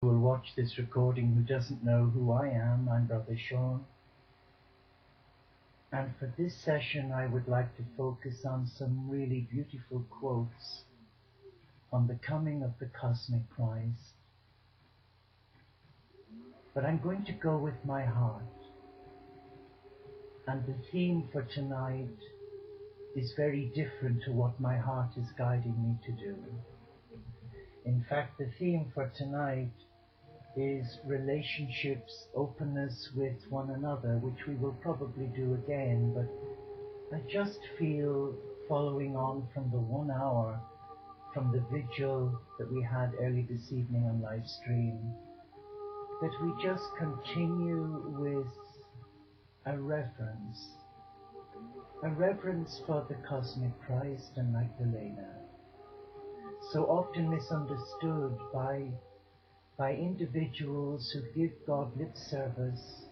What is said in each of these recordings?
who will watch this recording who doesn't know who I am. I'm Brother Sean. And for this session I would like to focus on some really beautiful quotes on the coming of the cosmic Christ. But I'm going to go with my heart. And the theme for tonight is very different to what my heart is guiding me to do. In fact, the theme for tonight is relationships, openness with one another, which we will probably do again, but I just feel, following on from the 1 hour from the vigil that we had early this evening on live stream, that we just continue with a reverence for the cosmic Christ and Magdalena, so often misunderstood by individuals who give God lip service,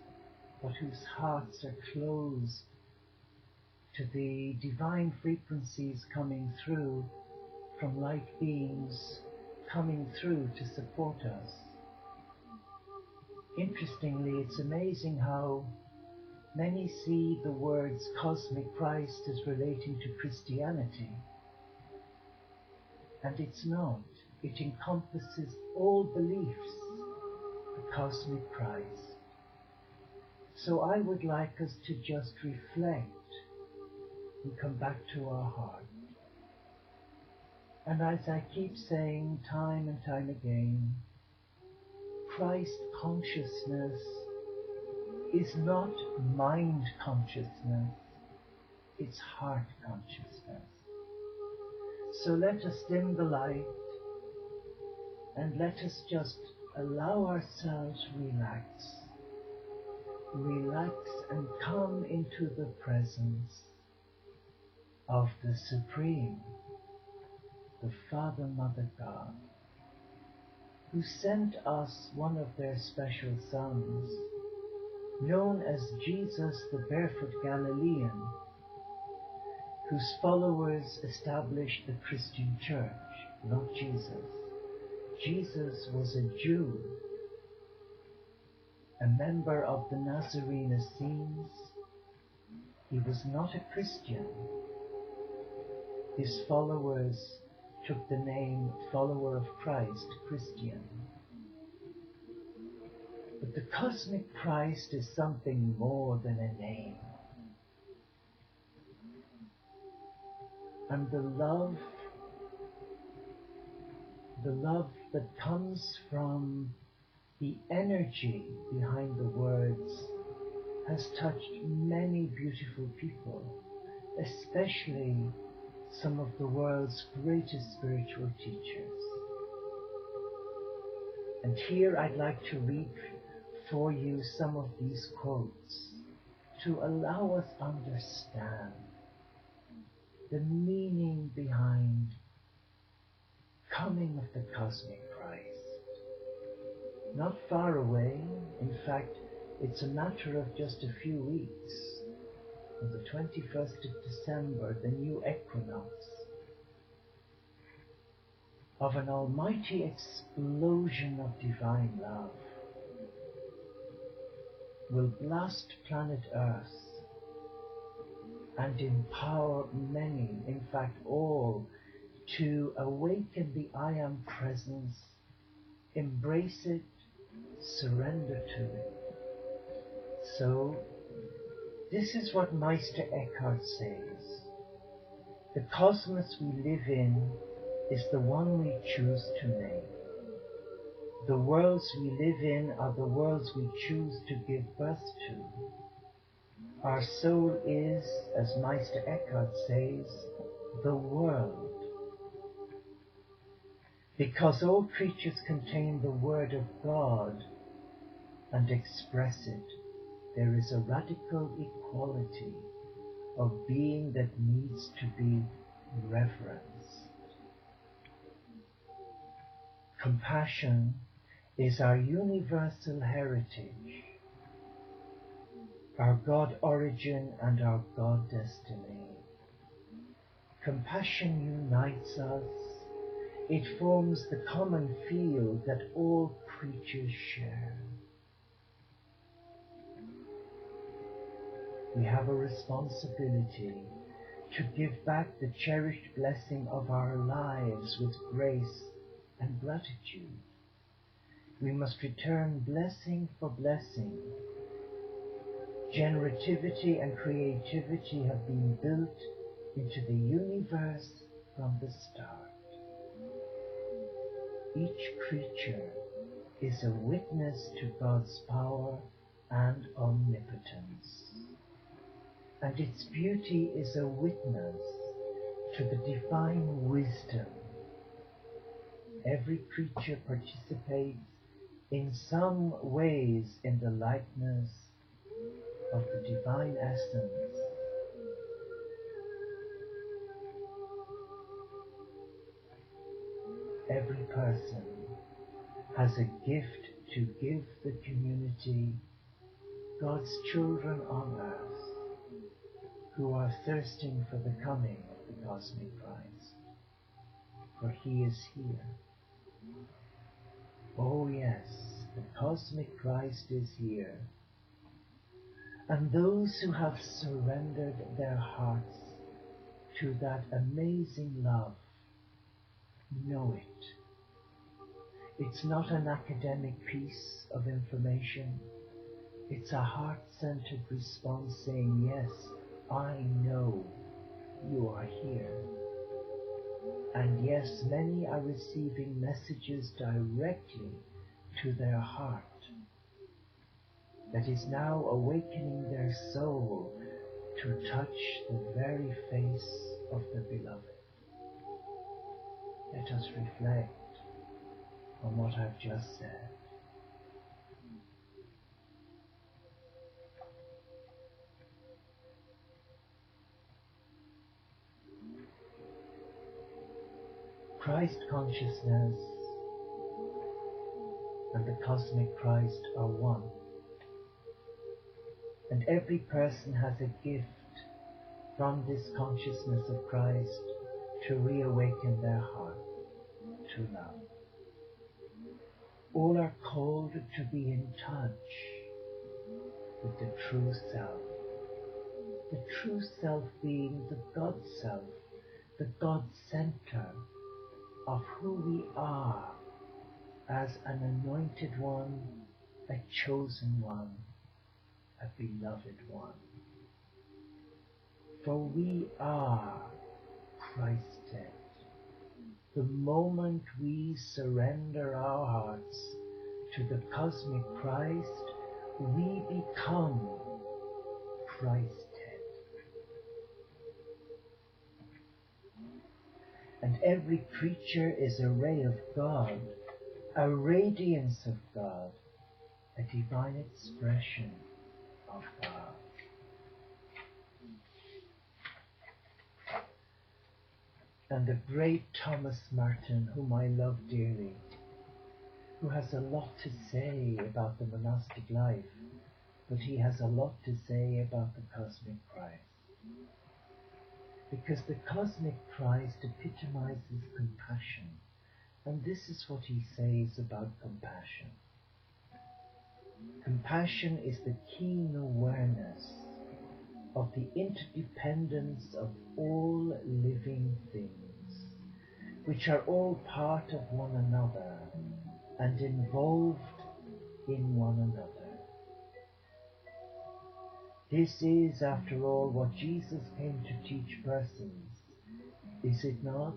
but whose hearts are closed to the divine frequencies coming through from light beings coming through to support us. Interestingly, it's amazing how many see the words cosmic Christ as relating to Christianity, and it's not. It encompasses all beliefs, the cosmic Christ. So I would like us to just reflect and come back to our heart. And as I keep saying time and time again, Christ consciousness is not mind consciousness, it's heart consciousness. So let us dim the light and let us just allow ourselves relax and come into the presence of the Supreme, the Father, Mother, God, who sent us one of their special sons, known as Jesus the Barefoot Galilean, whose followers established the Christian church, not Jesus. Jesus was a Jew, a member of the Nazarene Essenes. He was not a Christian. His followers took the name Follower of Christ, Christian. But the cosmic Christ is something more than a name. And the love that comes from the energy behind the words has touched many beautiful people, especially some of the world's greatest spiritual teachers. And here I'd like to read for you some of these quotes to allow us understand the meaning behind coming of the cosmic Christ. Not far away, in fact, it's a matter of just a few weeks. On the 21st of December, the new equinox of an almighty explosion of divine love will blast planet Earth and empower many, in fact all, to awaken the I Am presence, embrace it, surrender to it. So, this is what Meister Eckhart says. The cosmos we live in is the one we choose to make. The worlds we live in are the worlds we choose to give birth to. Our soul is, as Meister Eckhart says, the world. Because all creatures contain the Word of God and express it, there is a radical equality of being that needs to be reverenced. Compassion is our universal heritage, our God origin and our God destiny. Compassion unites us. It forms the common field that all creatures share. We have a responsibility to give back the cherished blessing of our lives with grace and gratitude. We must return blessing for blessing. Generativity and creativity have been built into the universe from the start. Each creature is a witness to God's power and omnipotence, and its beauty is a witness to the divine wisdom. Every creature participates in some ways in the likeness of the divine essence. Every person has a gift to give the community, God's children on earth, who are thirsting for the coming of the cosmic Christ. For he is here. Oh yes, the cosmic Christ is here. And those who have surrendered their hearts to that amazing love know it. It's not an academic piece of information. It's a heart-centered response saying, yes, I know you are here. And yes, many are receiving messages directly to their heart that is now awakening their soul to touch the very face of the Beloved. Let us reflect on what I've just said. Christ consciousness and the cosmic Christ are one. And every person has a gift from this consciousness of Christ to reawaken their heart to love. All are called to be in touch with the true self. The true self being the God self, the God center of who we are as an anointed one, a chosen one, a beloved one. For we are Christed. The moment we surrender our hearts to the cosmic Christ, we become Christed. And every creature is a ray of God, a radiance of God, a divine expression of God. And the great Thomas Merton, whom I love dearly, who has a lot to say about the monastic life, but he has a lot to say about the cosmic Christ. Because the cosmic Christ epitomizes compassion, and this is what he says about compassion. Compassion is the keen awareness of the interdependence of all living things, which are all part of one another and involved in one another. This is, after all, what Jesus came to teach persons, is it not?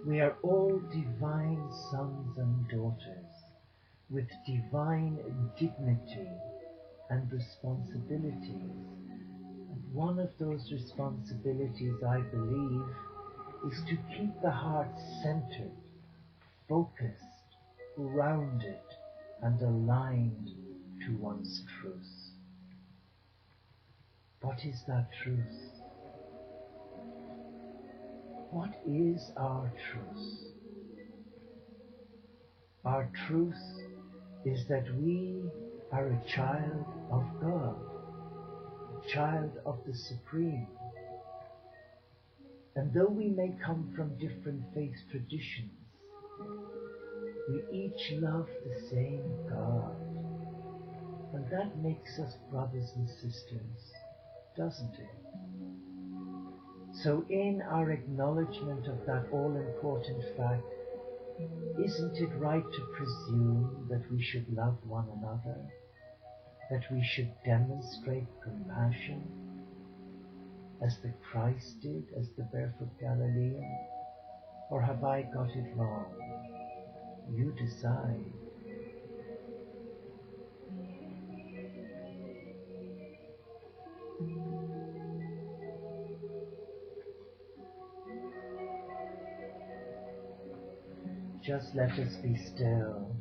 We are all divine sons and daughters, with divine dignity and responsibilities. And one of those responsibilities, I believe, is to keep the heart centered, focused, rounded, and aligned to one's truth. What is that truth? What is our truth? Our truth is that we are a child of God, a child of the Supreme. And though we may come from different faith traditions, We each love the same God. And that makes us brothers and sisters, doesn't it? So in our acknowledgement of that all-important fact, isn't it right to presume that we should love one another, that we should demonstrate compassion, as the Christ did, as the barefoot Galilean? Or have I got it wrong? You decide. Just let us be still.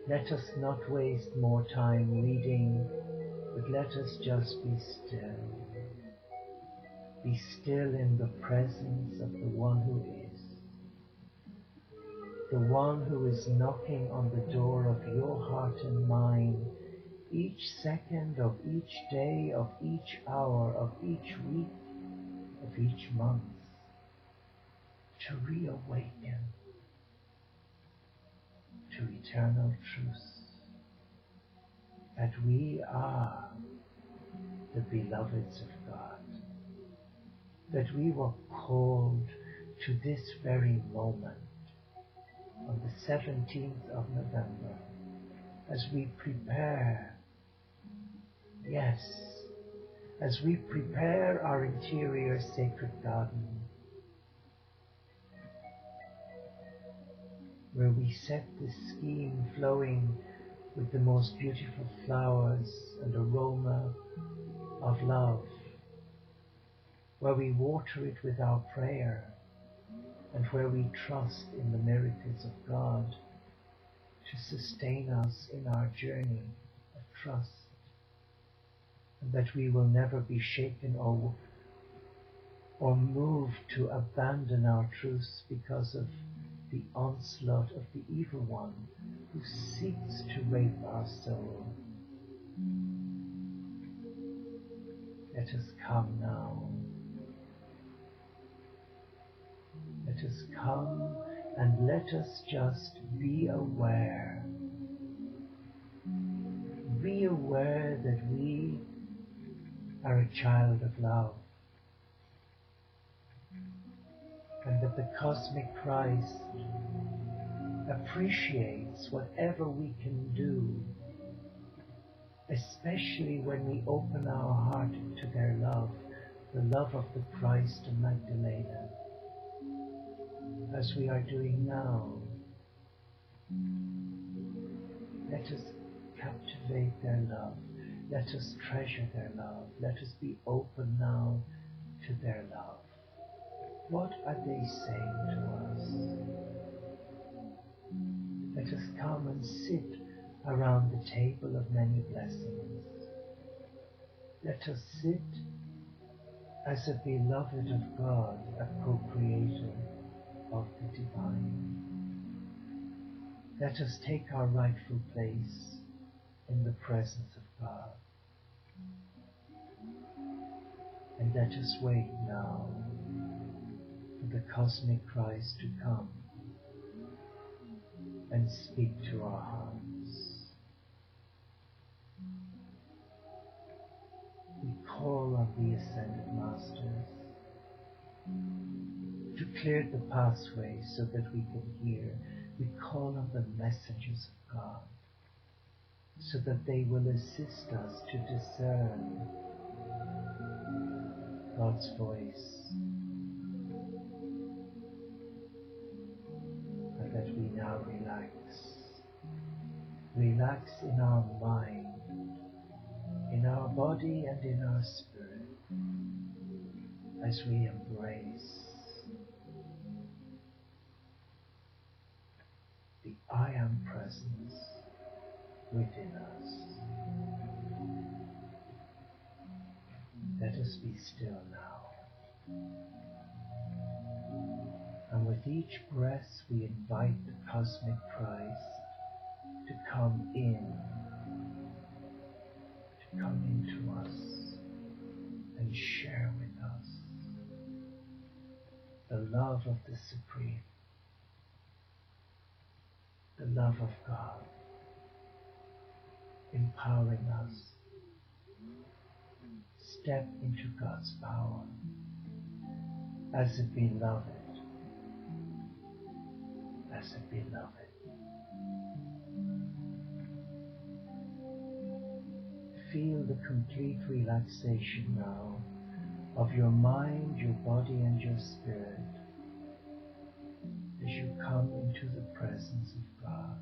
Let us not waste more time reading, but let us just be still. Be still in the presence of the one who is. The one who is knocking on the door of your heart and mind each second of each day, of each hour, of each week, of each month, to reawaken to eternal truth, that we are the beloveds of God, that we were called to this very moment on the 17th of November, as we prepare, yes, as we prepare our interior sacred garden, where we set the scheme flowing with the most beautiful flowers and aroma of love, where we water it with our prayer, and where we trust in the miracles of God to sustain us in our journey of trust, and that we will never be shaken or moved to abandon our truths because of the onslaught of the evil one who seeks to rape our soul. Let us come now. Let us come and let us just be aware. Be aware that we are a child of love, and that the cosmic Christ appreciates whatever we can do, especially when we open our heart to their love, the love of the Christ and Magdalena, as we are doing now. Let us captivate their love. Let us treasure their love. Let us be open now to their love. What are they saying to us? Let us come and sit around the table of many blessings. Let us sit as a beloved of God, a co-creator of the divine. Let us take our rightful place in the presence of God. And let us wait now for the cosmic Christ to come and speak to our hearts. We call on the Ascended Masters to clear the pathway so that we can hear. We call on the messengers of God so that they will assist us to discern God's voice, and that we now relax in our mind, in our body and in our spirit, as we embrace the I Am presence within us. Let us be still now. And with each breath we invite the cosmic Christ to come into us and share with us the love of the Supreme, the love of God empowering us. Step into God's power as a beloved, as a beloved. Feel the complete relaxation now of your mind, your body and your spirit as you come into the presence of God.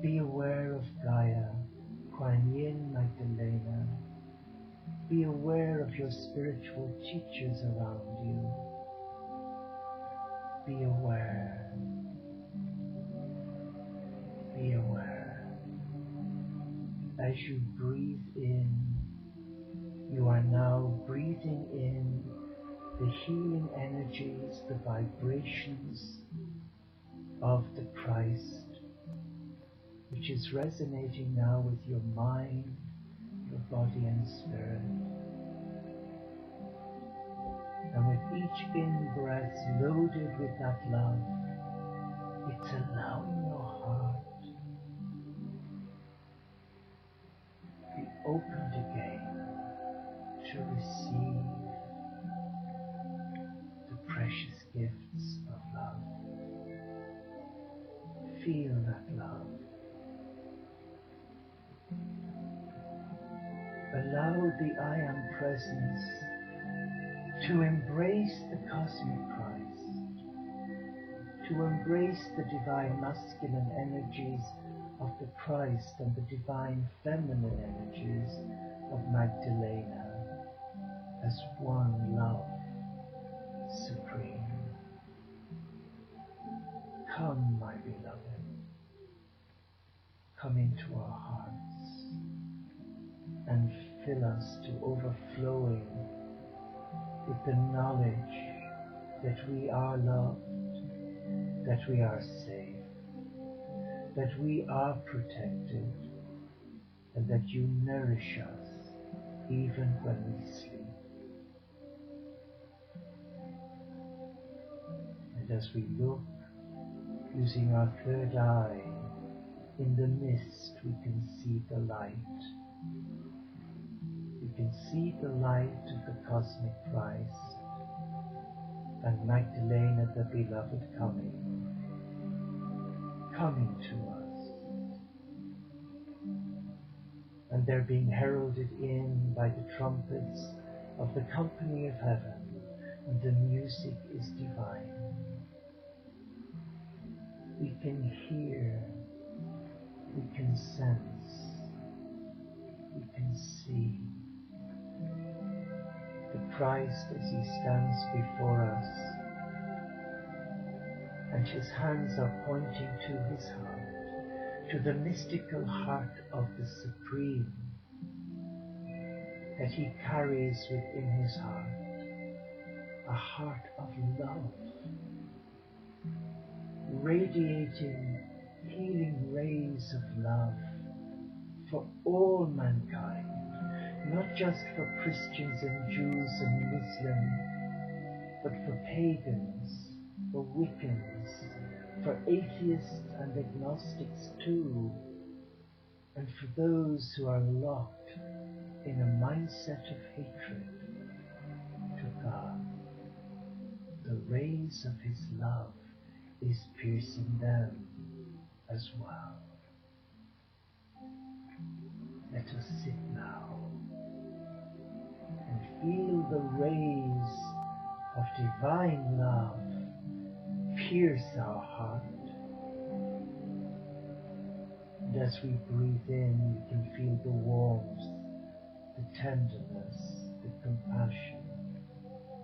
Be aware of Gaia, Kuan Yin, Magdalena. Be aware of your spiritual teachers around you. Be aware. Be aware. As you breathe in, you are now breathing in the healing energies, the vibrations of the Christ, which is resonating now with your mind, your body and spirit. And with each in-breath loaded with that love, it's allowing your heart to be opened again to receive the precious gifts of love. Feel that love. Allow the I Am Presence to embrace the cosmic Christ, to embrace the divine masculine energies of the Christ and the divine feminine energies of Magdalena as one love supreme. Come, my beloved, come into our hearts and fill us to overflowing with the knowledge that we are loved, that we are safe, that we are protected, and that you nourish us even when we sleep. And as we look, using our third eye, in the mist we can see the light. We can see the light of the cosmic Christ and Magdalena the beloved coming to us. And they're being heralded in by the trumpets of the company of heaven, and the music is divine. We can hear, we can sense, we can see the Christ as he stands before us, and his hands are pointing to his heart, to the mystical heart of the Supreme that he carries within his heart, a heart of love, radiating healing rays of love for all mankind, not just for Christians and Jews and Muslims, but for pagans, for Wiccans, for atheists and agnostics too, and for those who are locked in a mindset of hatred to God. The rays of his love is piercing them as well. Let us sit now and feel the rays of divine love pierce our heart. And as we breathe in, we can feel the warmth, the tenderness, the compassion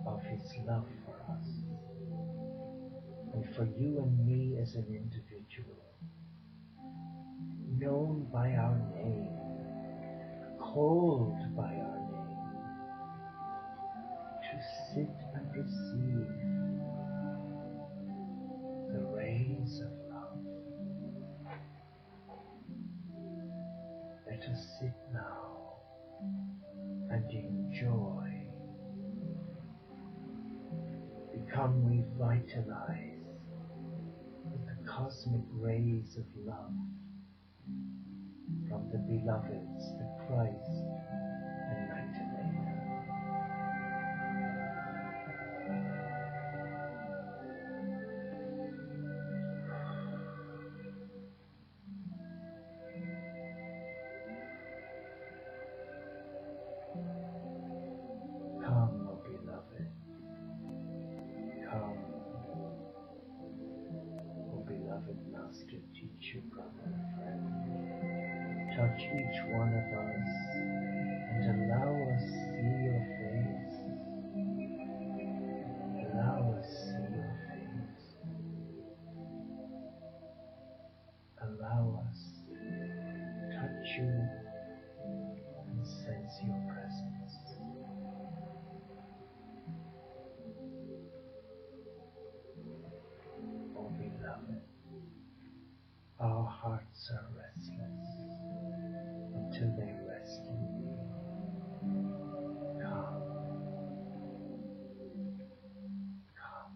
of his love for us. And for you and me as an individual, known by our name, called by our name, to sit and receive the rays of love. Let us sit now and enjoy, become revitalized with the cosmic rays of love from the beloveds, the Christ and Magdalena. Come, O beloved, come, O beloved Master, teacher, brother, friend. Touch each one of us and allow us see your face. Allow us see your face. Allow us touch you and sense your presence. Oh beloved, our hearts are restless until they rest in thee. Come, come,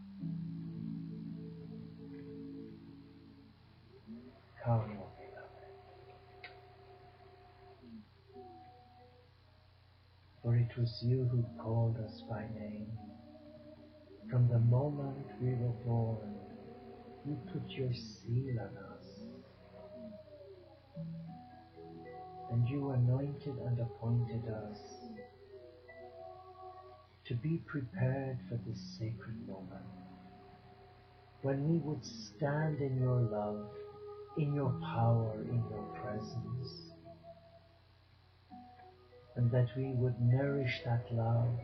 come, O beloved. For it was you who called us by name. From the moment we were born, you put your seal on us, and you anointed and appointed us to be prepared for this sacred moment, when we would stand in your love, in your power, in your presence, and that we would nourish that love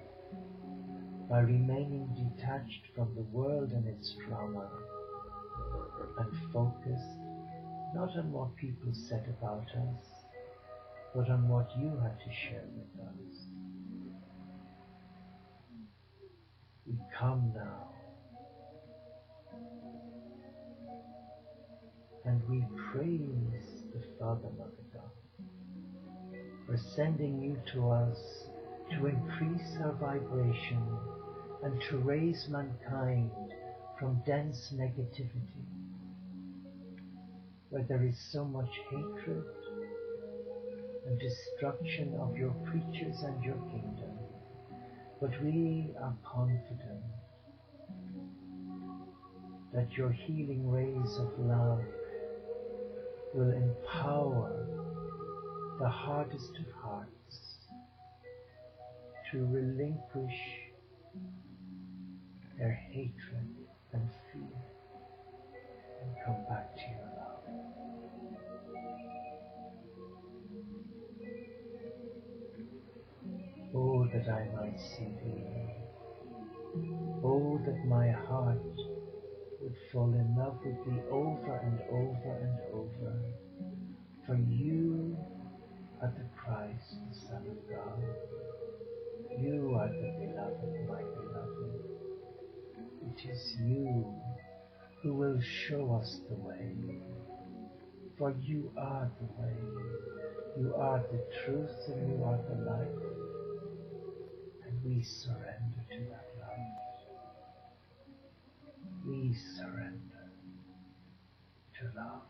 by remaining detached from the world and its drama, and focused not on what people said about us, but on what you had to share with us. We come now, and we praise the Father, Mother God, for sending you to us to increase our vibration and to raise mankind from dense negativity, where there is so much hatred and destruction of your creatures and your kingdom. But we are confident that your healing rays of love will empower the hardest of hearts to relinquish their hatred and fear and come back to your love. Oh, that I might see thee. Oh, that my heart would fall in love with thee over and over and over. For you are the Christ, the Son of God. You are the beloved, my beloved. It is you who will show us the way. For you are the way. You are the truth and you are the light. And we surrender to that light. We surrender to love.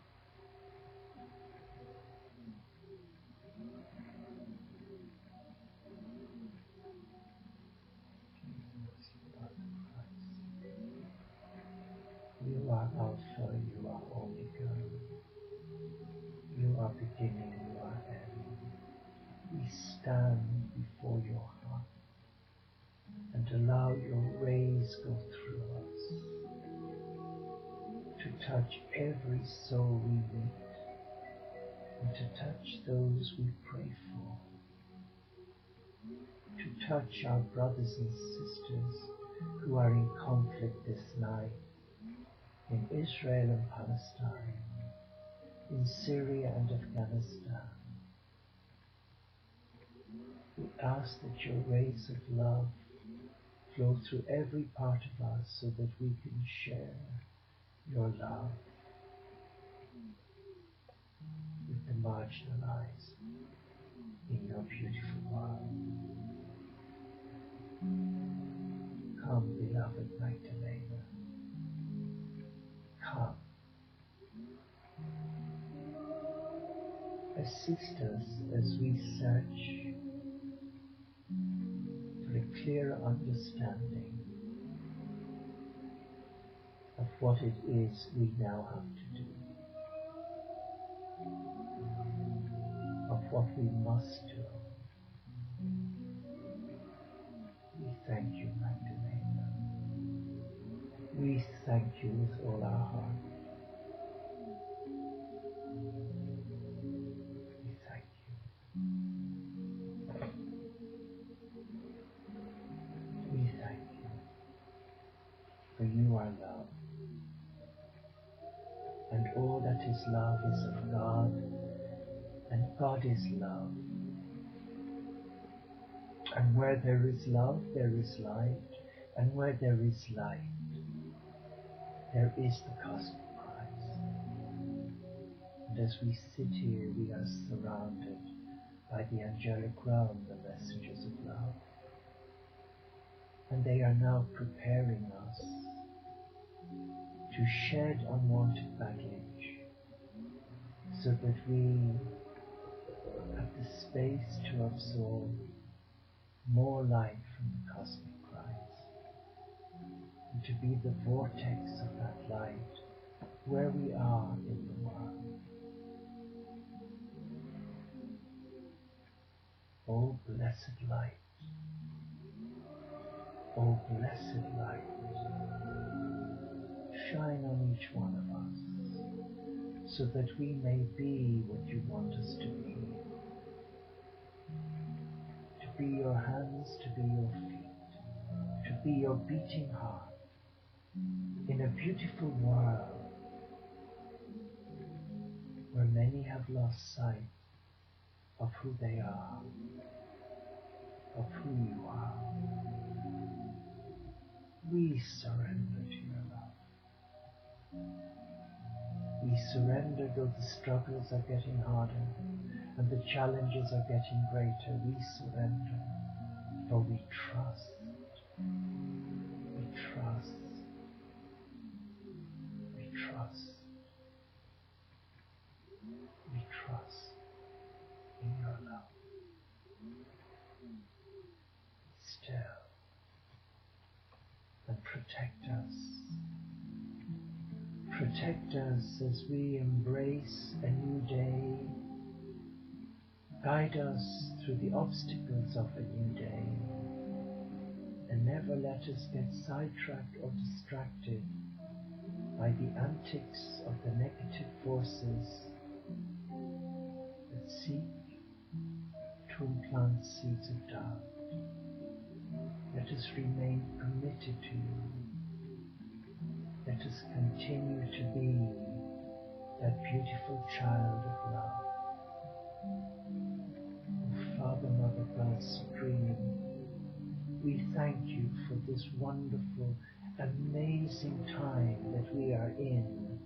You are Alpha, you are Omega. You are beginning, you are end. We stand before your heart and allow your rays go through us to touch every soul we meet and to touch those we pray for, to touch our brothers and sisters who are in conflict this night in Israel and Palestine, in Syria and Afghanistan. We ask that your rays of love flow through every part of us so that we can share your love with the marginalized in your beautiful world. Come, beloved Magdalena. Come, assist us as we search for a clearer understanding of what it is we now have to do, of what we must do. We thank you, Magdalena. We thank you with all our heart. We thank you. We thank you, for you are love, and all that is love is of God, and God is love. And where there is love, there is light, and where there is light, there is the cosmic Christ. And as we sit here, we are surrounded by the angelic realm, the messengers of love. And they are now preparing us to shed unwanted baggage, so that we have the space to absorb more light from the cosmic Christ, and to be the vortex of that light where we are in the world. Oh, blessed light! Oh, blessed light! Shine on each one of us, so that we may be what you want us to be. To be your hands, to be your feet, to be your beating heart in a beautiful world where many have lost sight of who they are, of who you are. We surrender to your love. We surrender though the struggles are getting harder and the challenges are getting greater. We surrender, for we trust. We trust. We trust. We trust in your love. Still, and protect us. Protect us as we embrace a new day. Guide us through the obstacles of a new day, and never let us get sidetracked or distracted by the antics of the negative forces that seek to implant seeds of doubt. Let us remain committed to you. Let us continue to be that beautiful child of love. Father, Mother, God Supreme, we thank you for this wonderful, amazing time that we are in,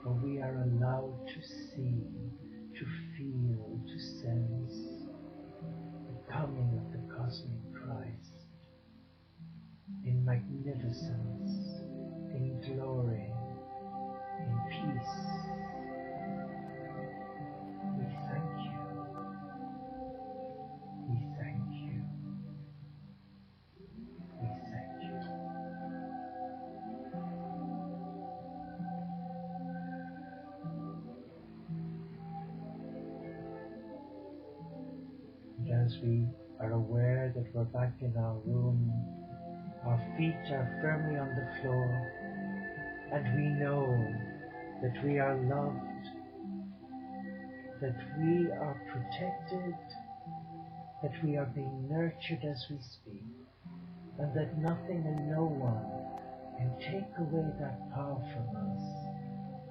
for we are allowed to see, to feel, to sense the coming of the cosmic Christ in magnificence, in glory, in peace. We thank you. We thank you. We thank you. And as we are aware that we're back in our room, our feet are firmly on the floor, and we know that we are loved, that we are protected, that we are being nurtured as we speak, and that nothing and no one can take away that power from us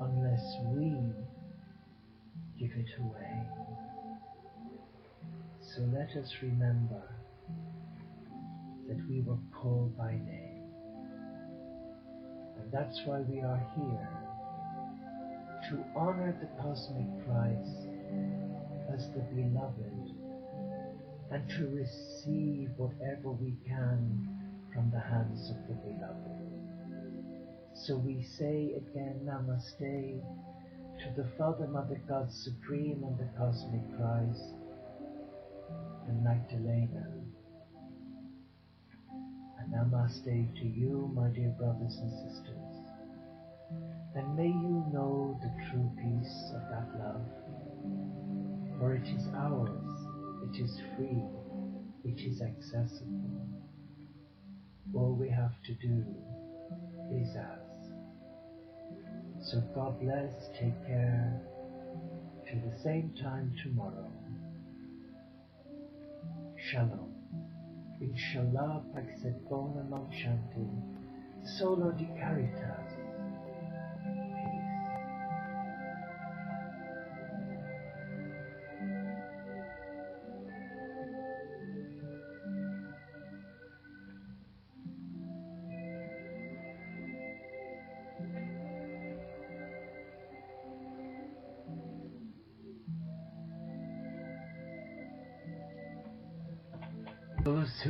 unless we give it away. So let us remember that we were called by name, and that's why we are here, to honor the cosmic Christ as the beloved, and to receive whatever we can from the hands of the beloved. So we say again, Namaste, to the Father, Mother, God Supreme, and the Cosmic Christ, and Magdalena. And Namaste to you, my dear brothers and sisters. And may you know the true peace of that love, for it is ours, it is free, it is accessible. All we have to do is ask. So God bless, take care, till the same time tomorrow. Shalom. Inshallah, Paxet Bonamam Shanti, Solo di Caritas. Those who